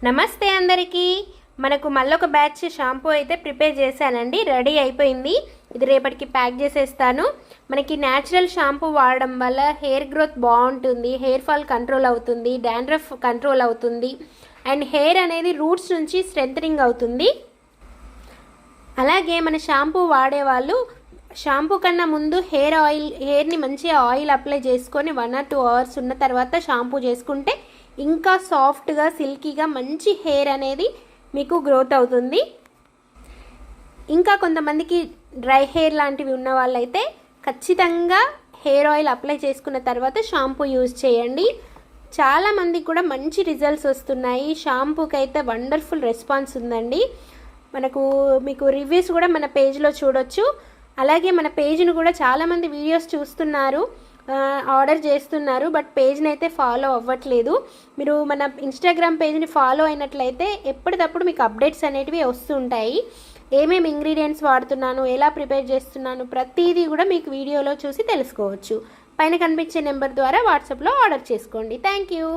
నమస్తే అందరికీ. మనకు మళ్ళొక బ్యాచ్ షాంపూ అయితే ప్రిపేర్ చేశానండి, రెడీ అయిపోయింది. ఇది రేపటికి ప్యాక్ చేసేస్తాను. మనకి న్యాచురల్ షాంపూ వాడడం వల్ల హెయిర్ గ్రోత్ బాగుంటుంది, హెయిర్ ఫాల్ కంట్రోల్ అవుతుంది, డాండ్రఫ్ కంట్రోల్ అవుతుంది, అండ్ హెయిర్ అనేది రూట్స్ నుంచి స్ట్రెంథనింగ్ అవుతుంది. అలాగే మన షాంపూ వాడేవాళ్ళు షాంపూ కన్నా ముందు హెయిర్ని మంచిగా ఆయిల్ అప్లై చేసుకొని 1 or 2 hours ఉన్న తర్వాత షాంపూ చేసుకుంటే ఇంకా సాఫ్ట్గా సిల్కీగా మంచి హెయిర్ అనేది మీకు గ్రోత్ అవుతుంది. ఇంకా కొంతమందికి డ్రై హెయిర్ లాంటివి ఉన్న వాళ్ళైతే ఖచ్చితంగా హెయిర్ ఆయిల్ అప్లై చేసుకున్న తర్వాత షాంపూ యూజ్ చేయండి. చాలామందికి కూడా మంచి రిజల్ట్స్ వస్తున్నాయి. షాంపూకి అయితే వండర్ఫుల్ రెస్పాన్స్ ఉందండి. మీకు రివ్యూస్ కూడా మన పేజ్లో చూడొచ్చు. అలాగే మన పేజ్ను కూడా చాలామంది వీడియోస్ చూస్తున్నారు, ఆర్డర్ చేస్తున్నారు, బట్ పేజ్ని అయితే ఫాలో అవ్వట్లేదు. మీరు మన ఇన్స్టాగ్రామ్ పేజ్ని ఫాలో అయినట్లయితే ఎప్పటికప్పుడు మీకు అప్డేట్స్ అనేటివి వస్తుంటాయి. ఏమేమి ఇంగ్రీడియంట్స్ వాడుతున్నాను, ఎలా ప్రిపేర్ చేస్తున్నాను, ప్రతిదీ కూడా మీకు వీడియోలో చూసి తెలుసుకోవచ్చు. పైన కనిపించే నెంబర్ ద్వారా వాట్సాప్లో ఆర్డర్ చేసుకోండి. Thank you.